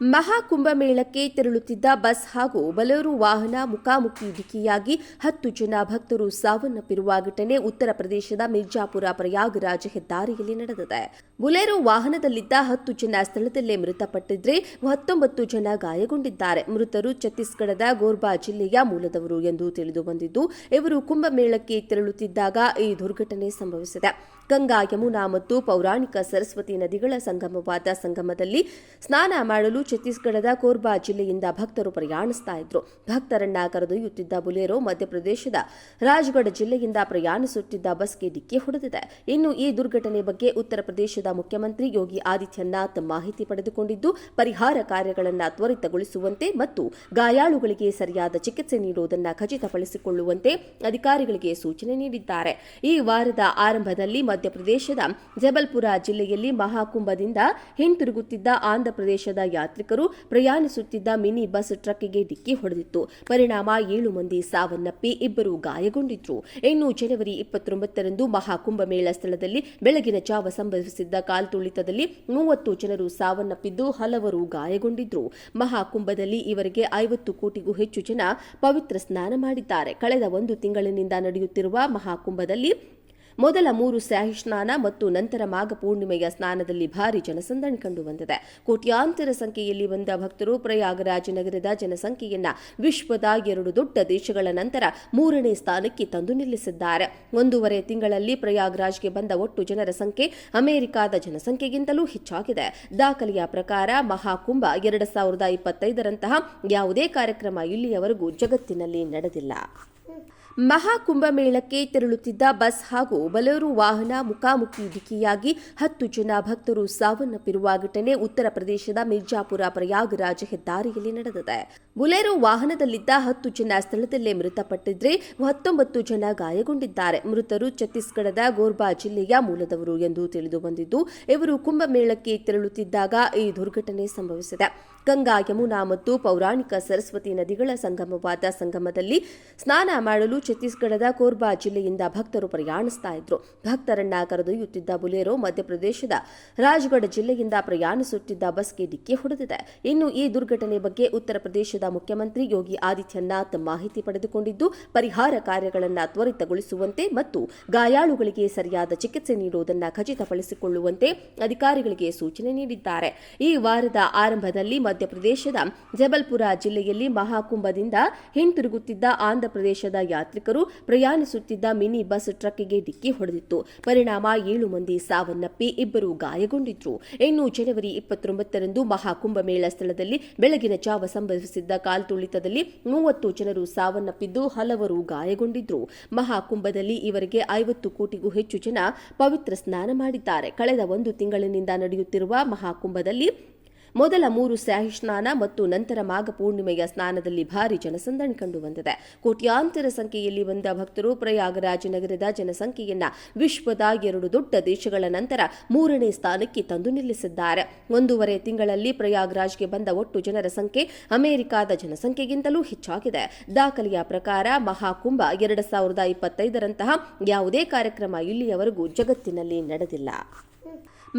ಮಹಾಕುಂಭಮೇಳಕ್ಕೆ ತೆರಳುತ್ತಿದ್ದ ಬಸ್ ಹಾಗೂ ಬಲೇರೋ ವಾಹನ ಮುಖಾಮುಖಿ ಡಿಕ್ಕಿಯಾಗಿ 10 ಜನ ಭಕ್ತರು ಸಾವನ್ನಪ್ಪಿರುವ ಘಟನೆ ಉತ್ತರ ಪ್ರದೇಶದ ಮಿರ್ಜಾಪುರ ಪ್ರಯಾಗರಾಜ್ ಹೆದ್ದಾರಿಯಲ್ಲಿ ನಡೆದಿದೆ. ಬುಲೆರೋ ವಾಹನದಲ್ಲಿದ್ದ 10 ಜನ ಸ್ಥಳದಲ್ಲೇ ಮೃತಪಟ್ಟಿದ್ರೆ 19 ಜನ ಗಾಯಗೊಂಡಿದ್ದಾರೆ. ಮೃತರು ಛತ್ತೀಸ್ಗಢದ ಗೋರ್ಬಾ ಜಿಲ್ಲೆಯ ಮೂಲದವರು ಎಂದು ತಿಳಿದು ಬಂದಿದ್ದು, ಇವರು ಕುಂಭಮೇಳಕ್ಕೆ ತೆರಳುತ್ತಿದ್ದಾಗ ಈ ದುರ್ಘಟನೆ ಸಂಭವಿಸಿದೆ. ಗಂಗಾ, ಯಮುನಾ ಮತ್ತು ಪೌರಾಣಿಕ ಸರಸ್ವತಿ ನದಿಗಳ ಸಂಗಮವಾದ ಸಂಗಮದಲ್ಲಿ ಸ್ನಾನ ಮಾಡಲು ಛತ್ತೀಸ್ಗಢದ ಕೋರ್ಬಾ ಜಿಲ್ಲೆಯಿಂದ ಭಕ್ತರು ಪ್ರಯಾಣಿಸ್ತಾ ಇದ್ರು. ಭಕ್ತರನ್ನ ಕರೆದೊಯ್ಯುತ್ತಿದ್ದ ಬುಲೆರೋ ಮಧ್ಯಪ್ರದೇಶದ ರಾಜ್ಗಢ ಜಿಲ್ಲೆಯಿಂದ ಪ್ರಯಾಣಿಸುತ್ತಿದ್ದ ಬಸ್ಗೆ ಡಿಕ್ಕಿ ಹೊಡೆದಿದೆ. ಇನ್ನು ಈ ದುರ್ಘಟನೆ ಬಗ್ಗೆ ಉತ್ತರ ಪ್ರದೇಶದ ಮುಖ್ಯಮಂತ್ರಿ ಯೋಗಿ ಆದಿತ್ಯನಾಥ್ ಮಾಹಿತಿ ಪಡೆದುಕೊಂಡಿದ್ದು, ಪರಿಹಾರ ಕಾರ್ಯಗಳನ್ನು ತ್ವರಿತಗೊಳಿಸುವಂತೆ ಮತ್ತು ಗಾಯಾಳುಗಳಿಗೆ ಸರಿಯಾದ ಚಿಕಿತ್ಸೆ ನೀಡುವುದನ್ನು ಖಚಿತಪಡಿಸಿಕೊಳ್ಳುವಂತೆ ಅಧಿಕಾರಿಗಳಿಗೆ ಸೂಚನೆ ನೀಡಿದ್ದಾರೆ. ಈ ವಾರದ ಆರಂಭದಲ್ಲಿ ಮಧ್ಯಪ್ರದೇಶದ ಜಬಲ್ಪುರ ಜಿಲ್ಲೆಯಲ್ಲಿ ಮಹಾಕುಂಭದಿಂದ ಹಿಂತಿರುಗುತ್ತಿದ್ದ ಆಂಧ್ರಪ್ರದೇಶದ ಯಾತ್ರಿಕರು ಪ್ರಯಾಣಿಸುತ್ತಿದ್ದ ಮಿನಿ ಬಸ್ ಟ್ರಕ್ಗೆ ಡಿಕ್ಕಿ ಹೊಡೆದಿತ್ತು. ಪರಿಣಾಮ 7 ಮಂದಿ ಸಾವನ್ನಪ್ಪಿ 2 ಗಾಯಗೊಂಡಿದ್ರು. ಇನ್ನು ಜನವರಿ 29ರಂದು ಮಹಾಕುಂಭಮೇಳ ಸ್ಥಳದಲ್ಲಿ ಬೆಳಗಿನ ಜಾವ ಸಂಭವಿಸಿದ್ದ ಕಾಲ್ತುಳಿತದಲ್ಲಿ 30 ಜನರು ಸಾವನ್ನಪ್ಪಿದ್ದು ಹಲವರು ಗಾಯಗೊಂಡಿದ್ರು. ಮಹಾಕುಂಭದಲ್ಲಿ ಈವರೆಗೆ 50 ಕೋಟಿಗೂ ಹೆಚ್ಚು ಜನ ಪವಿತ್ರ ಸ್ನಾನ ಮಾಡಿದ್ದಾರೆ. ಕಳೆದ 1 ತಿಂಗಳಿನಿಂದ ನಡೆಯುತ್ತಿರುವ ಮಹಾಕುಂಭದಲ್ಲಿ ಮೊದಲ 3 ಸ್ಯಾಹಿ ಸ್ನಾನ ಮತ್ತು ನಂತರ ಮಾಘ ಪೂರ್ಣಿಮೆಯ ಸ್ನಾನದಲ್ಲಿ ಭಾರಿ ಜನಸಂದಣಿ ಕಂಡುಬಂದಿದೆ. ಕೋಟ್ಯಾಂತರ ಸಂಖ್ಯೆಯಲ್ಲಿ ಬಂದ ಭಕ್ತರು ಪ್ರಯಾಗರಾಜ್ ನಗರದ ಜನಸಂಖ್ಯೆಯನ್ನ ವಿಶ್ವದ 2 ದೊಡ್ಡ ದೇಶಗಳ ನಂತರ 3ನೇ ಸ್ಥಾನಕ್ಕೆ ತಂದು ನಿಲ್ಲಿಸಿದ್ದಾರೆ. 1.5 ತಿಂಗಳಲ್ಲಿ ಪ್ರಯಾಗರಾಜ್ಗೆ ಬಂದ ಒಟ್ಟು ಜನರ ಸಂಖ್ಯೆ ಅಮೆರಿಕದ ಜನಸಂಖ್ಯೆಗಿಂತಲೂ ಹೆಚ್ಚಾಗಿದೆ. ದಾಖಲೆಯ ಪ್ರಕಾರ ಮಹಾಕುಂಭ 2025ರಂತಹ ಯಾವುದೇ ಕಾರ್ಯಕ್ರಮ ಇಲ್ಲಿಯವರೆಗೂ ಜಗತ್ತಿನಲ್ಲಿ ನಡೆದಿಲ್ಲ. ಮಹಾಕುಂಭಮೇಳಕ್ಕೆ ತೆರಳುತ್ತಿದ್ದ ಬಸ್ ಹಾಗೂ ಬಲೇರೋ ವಾಹನ ಮುಖಾಮುಖಿ ಡಿಕ್ಕಿಯಾಗಿ 10 ಜನ ಭಕ್ತರು ಸಾವನ್ನಪ್ಪಿರುವ ಘಟನೆ ಉತ್ತರ ಪ್ರದೇಶದ ಮಿರ್ಜಾಪುರ ಪ್ರಯಾಗರಾಜ್ ಹೆದ್ದಾರಿಯಲ್ಲಿ ನಡೆದಿದೆ. ಬುಲೆರೋ ವಾಹನದಲ್ಲಿದ್ದ 10 ಜನ ಸ್ಥಳದಲ್ಲೇ ಮೃತಪಟ್ಟಿದ್ರೆ 19 ಜನ ಗಾಯಗೊಂಡಿದ್ದಾರೆ. ಮೃತರು ಛತ್ತೀಸ್ಗಢದ ಗೋರ್ಬಾ ಜಿಲ್ಲೆಯ ಮೂಲದವರು ಎಂದು ತಿಳಿದು ಬಂದಿದ್ದು, ಇವರು ಕುಂಭಮೇಳಕ್ಕೆ ತೆರಳುತ್ತಿದ್ದಾಗ ಈ ದುರ್ಘಟನೆ ಸಂಭವಿಸಿದೆ. ಗಂಗಾ, ಯಮುನಾ ಮತ್ತು ಪೌರಾಣಿಕ ಸರಸ್ವತಿ ನದಿಗಳ ಸಂಗಮವಾದ ಸಂಗಮದಲ್ಲಿ ಸ್ನಾನ ಮಾಡಲು ಛತ್ತೀಸ್ಗಢದ ಕೋರ್ಬಾ ಜಿಲ್ಲೆಯಿಂದ ಭಕ್ತರು ಪ್ರಯಾಣಿಸ್ತಾ ಇದ್ರು. ಭಕ್ತರನ್ನ ಕರೆದೊಯ್ಯುತ್ತಿದ್ದ ಬುಲೆರೋ ಮಧ್ಯಪ್ರದೇಶದ ರಾಜ್ಗಢ ಜಿಲ್ಲೆಯಿಂದ ಪ್ರಯಾಣಿಸುತ್ತಿದ್ದ ಬಸ್ಗೆ ಡಿಕ್ಕಿ ಹೊಡೆದಿದೆ. ಇನ್ನು ಈ ದುರ್ಘಟನೆ ಬಗ್ಗೆ ಉತ್ತರ ಪ್ರದೇಶದ ಮುಖ್ಯಮಂತ್ರಿ ಯೋಗಿ ಆದಿತ್ಯನಾಥ್ ಮಾಹಿತಿ ಪಡೆದುಕೊಂಡಿದ್ದು, ಪರಿಹಾರ ಕಾರ್ಯಗಳನ್ನು ತ್ವರಿತಗೊಳಿಸುವಂತೆ ಮತ್ತು ಗಾಯಾಳುಗಳಿಗೆ ಸರಿಯಾದ ಚಿಕಿತ್ಸೆ ನೀಡುವುದನ್ನು ಖಚಿತಪಡಿಸಿಕೊಳ್ಳುವಂತೆ ಅಧಿಕಾರಿಗಳಿಗೆ ಸೂಚನೆ ನೀಡಿದ್ದಾರೆ. ಈ ವಾರದ ಆರಂಭದಲ್ಲಿ ಮಧ್ಯಪ್ರದೇಶದ ಜಬಲ್ಪುರ ಜಿಲ್ಲೆಯಲ್ಲಿ ಮಹಾಕುಂಭದಿಂದ ಹಿಂತಿರುಗುತ್ತಿದ್ದ ಆಂಧ್ರಪ್ರದೇಶದ ಯಾತ್ರಿಕರು ಪ್ರಯಾಣಿಸುತ್ತಿದ್ದ ಮಿನಿ ಬಸ್ ಟ್ರಕ್ಗೆ ಡಿಕ್ಕಿ ಹೊಡೆದಿತ್ತು. ಪರಿಣಾಮ 7 ಮಂದಿ ಸಾವನ್ನಪ್ಪಿ 2 ಗಾಯಗೊಂಡಿದ್ರು. ಇನ್ನು ಜನವರಿ 29ರಂದು ಮಹಾಕುಂಭಮೇಳ ಸ್ಥಳದಲ್ಲಿ ಬೆಳಗಿನ ಜಾವ ಸಂಭವಿಸಿದ್ದ ಕಾಲ್ತುಳಿತದಲ್ಲಿ 30 ಜನರು ಸಾವನ್ನಪ್ಪಿದ್ದು ಹಲವರು ಗಾಯಗೊಂಡಿದ್ರು. ಮಹಾಕುಂಭದಲ್ಲಿ ಈವರೆಗೆ 50 ಕೋಟಿಗೂ ಹೆಚ್ಚು ಜನ ಪವಿತ್ರ ಸ್ನಾನ ಮಾಡಿದ್ದಾರೆ. ಕಳೆದ 1 ತಿಂಗಳಿನಿಂದ ನಡೆಯುತ್ತಿರುವ ಮಹಾಕುಂಭದಲ್ಲಿ ಮೊದಲ 3 ಸ್ಯಾಹಿ ಸ್ನಾನ ಮತ್ತು ನಂತರ ಮಾಘ ಪೂರ್ಣಿಮೆಯ ಸ್ನಾನದಲ್ಲಿ ಭಾರಿ ಜನಸಂದಣಿ ಕಂಡುಬಂದಿದೆ. ಕೋಟ್ಯಾಂತರ ಸಂಖ್ಯೆಯಲ್ಲಿ ಬಂದ ಭಕ್ತರು ಪ್ರಯಾಗರಾಜ್ ನಗರದ ಜನಸಂಖ್ಯೆಯನ್ನ ವಿಶ್ವದ 2 ದೊಡ್ಡ ದೇಶಗಳ ನಂತರ 3ನೇ ಸ್ಥಾನಕ್ಕೆ ತಂದು ನಿಲ್ಲಿಸಿದ್ದಾರೆ. 1.5 ತಿಂಗಳಲ್ಲಿ ಪ್ರಯಾಗರಾಜ್ಗೆ ಬಂದ ಒಟ್ಟು ಜನರ ಸಂಖ್ಯೆ ಅಮೆರಿಕದ ಜನಸಂಖ್ಯೆಗಿಂತಲೂ ಹೆಚ್ಚಾಗಿದೆ. ದಾಖಲೆಯ ಪ್ರಕಾರ ಮಹಾಕುಂಭ 2025ರಂತಹ ಯಾವುದೇ ಕಾರ್ಯಕ್ರಮ ಇಲ್ಲಿಯವರೆಗೂ ಜಗತ್ತಿನಲ್ಲಿ ನಡೆದಿಲ್ಲ.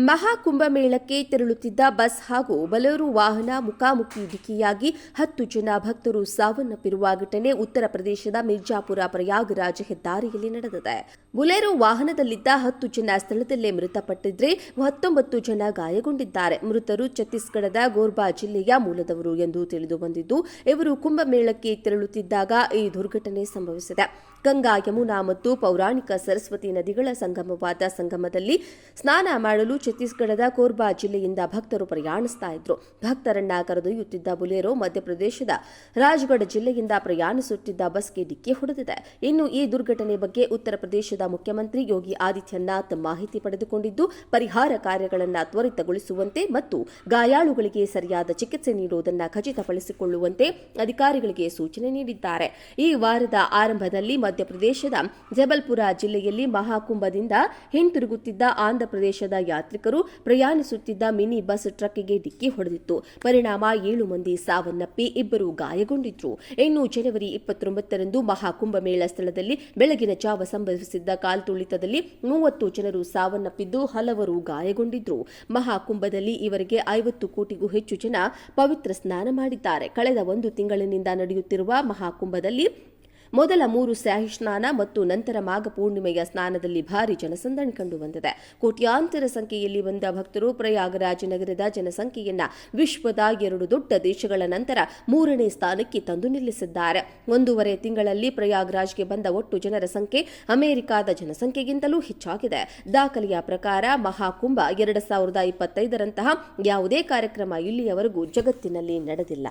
ಮಹಾಕುಂಭಮೇಳಕ್ಕೆ ತೆರಳುತ್ತಿದ್ದ ಬಸ್ ಹಾಗೂ ಬಲೇರೋ ವಾಹನ ಮುಖಾಮುಖಿ ಡಿಕ್ಕಿಯಾಗಿ 10 ಜನ ಭಕ್ತರು ಸಾವನ್ನಪ್ಪಿರುವ ಘಟನೆ ಉತ್ತರ ಪ್ರದೇಶದ ಮಿರ್ಜಾಪುರ ಪ್ರಯಾಗರಾಜ್ ಹೆದ್ದಾರಿಯಲ್ಲಿ ನಡೆದಿದೆ. ಬುಲೆರೋ ವಾಹನದಲ್ಲಿದ್ದ 10 ಜನ ಸ್ಥಳದಲ್ಲೇ ಮೃತಪಟ್ಟಿದ್ರೆ 19 ಜನ ಗಾಯಗೊಂಡಿದ್ದಾರೆ. ಮೃತರು ಛತ್ತೀಸ್ಗಢದ ಗೋರ್ಬಾ ಜಿಲ್ಲೆಯ ಮೂಲದವರು ಎಂದು ತಿಳಿದು ಬಂದಿದ್ದು, ಇವರು ಕುಂಭಮೇಳಕ್ಕೆ ತೆರಳುತ್ತಿದ್ದಾಗ ಈ ದುರ್ಘಟನೆ ಸಂಭವಿಸಿದೆ. ಗಂಗಾ, ಯಮುನಾ ಮತ್ತು ಪೌರಾಣಿಕ ಸರಸ್ವತಿ ನದಿಗಳ ಸಂಗಮವಾದ ಸಂಗಮದಲ್ಲಿ ಸ್ನಾನ ಮಾಡಲು ಛತ್ತೀಸ್ಗಢದ ಕೋರ್ಬಾ ಜಿಲ್ಲೆಯಿಂದ ಭಕ್ತರು ಪ್ರಯಾಣಿಸ್ತಾ ಇದ್ರು. ಭಕ್ತರನ್ನ ಕರೆದೊಯ್ಯುತ್ತಿದ್ದ ಬುಲೆರೋ ಮಧ್ಯಪ್ರದೇಶದ ರಾಜ್ಗಢ ಜಿಲ್ಲೆಯಿಂದ ಪ್ರಯಾಣಿಸುತ್ತಿದ್ದ ಬಸ್ಗೆ ಡಿಕ್ಕಿ ಹೊಡೆದಿದೆ. ಇನ್ನು ಈ ದುರ್ಘಟನೆ ಬಗ್ಗೆ ಉತ್ತರ ಪ್ರದೇಶದ ಮುಖ್ಯಮಂತ್ರಿ ಯೋಗಿ ಆದಿತ್ಯನಾಥ್ ಮಾಹಿತಿ ಪಡೆದುಕೊಂಡಿದ್ದು, ಪರಿಹಾರ ಕಾರ್ಯಗಳನ್ನು ತ್ವರಿತಗೊಳಿಸುವಂತೆ ಮತ್ತು ಗಾಯಾಳುಗಳಿಗೆ ಸರಿಯಾದ ಚಿಕಿತ್ಸೆ ನೀಡುವುದನ್ನು ಖಚಿತಪಡಿಸಿಕೊಳ್ಳುವಂತೆ ಅಧಿಕಾರಿಗಳಿಗೆ ಸೂಚನೆ ನೀಡಿದ್ದಾರೆ. ಈ ವಾರದ ಆರಂಭದಲ್ಲಿ ಮಧ್ಯಪ್ರದೇಶದ ಜಬಲ್ಪುರ ಜಿಲ್ಲೆಯಲ್ಲಿ ಮಹಾಕುಂಭದಿಂದ ಹಿಂತಿರುಗುತ್ತಿದ್ದ ಆಂಧ್ರಪ್ರದೇಶದ ಯಾತ್ರಿಕರು ಯಾತ್ರಿಕರು ಪ್ರಯಾಣಿಸುತ್ತಿದ್ದ ಮಿನಿ ಬಸ್ ಟ್ರಕ್ಗೆ ಡಿಕ್ಕಿ ಹೊಡೆದಿತ್ತು. ಪರಿಣಾಮ 7 ಮಂದಿ ಸಾವನ್ನಪ್ಪಿ 2 ಗಾಯಗೊಂಡಿದ್ರು. ಇನ್ನು ಜನವರಿ 29ರಂದು ಮಹಾಕುಂಭಮೇಳ ಸ್ಥಳದಲ್ಲಿ ಬೆಳಗಿನ ಜಾವ ಸಂಭವಿಸಿದ್ದ ಕಾಲ್ತುಳಿತದಲ್ಲಿ 30 ಜನರು ಸಾವನ್ನಪ್ಪಿದ್ದು ಹಲವರು ಗಾಯಗೊಂಡಿದ್ರು. ಮಹಾಕುಂಭದಲ್ಲಿ ಇವರಿಗೆ 50 ಕೋಟಿಗೂ ಹೆಚ್ಚು ಜನ ಪವಿತ್ರ ಸ್ನಾನ ಮಾಡಿದ್ದಾರೆ. ಕಳೆದ 1 ತಿಂಗಳಿನಿಂದ ನಡೆಯುತ್ತಿರುವ ಮಹಾಕುಂಭದಲ್ಲಿ ಮೊದಲ 3 ಸ್ಯಾಹಿ ಸ್ನಾನ ಮತ್ತು ನಂತರ ಮಾಘ ಪೂರ್ಣಿಮೆಯ ಸ್ನಾನದಲ್ಲಿ ಭಾರಿ ಜನಸಂದಣಿ ಕಂಡುಬಂದಿದೆ. ಕೋಟ್ಯಾಂತರ ಸಂಖ್ಯೆಯಲ್ಲಿ ಬಂದ ಭಕ್ತರು ಪ್ರಯಾಗರಾಜ್ ನಗರದ ಜನಸಂಖ್ಯೆಯನ್ನ ವಿಶ್ವದ 2 ದೊಡ್ಡ ದೇಶಗಳ ನಂತರ 3ನೇ ಸ್ಥಾನಕ್ಕೆ ತಂದು ನಿಲ್ಲಿಸಿದ್ದಾರೆ. 1.5 ತಿಂಗಳಲ್ಲಿ ಪ್ರಯಾಗರಾಜ್ಗೆ ಬಂದ ಒಟ್ಟು ಜನರ ಸಂಖ್ಯೆ ಅಮೆರಿಕಾದ ಜನಸಂಖ್ಯೆಗಿಂತಲೂ ಹೆಚ್ಚಾಗಿದೆ. ದಾಖಲೆಯ ಪ್ರಕಾರ ಮಹಾಕುಂಭ 2025ರಂತಹ ಯಾವುದೇ ಕಾರ್ಯಕ್ರಮ ಇಲ್ಲಿಯವರೆಗೂ ಜಗತ್ತಿನಲ್ಲಿ ನಡೆದಿಲ್ಲ.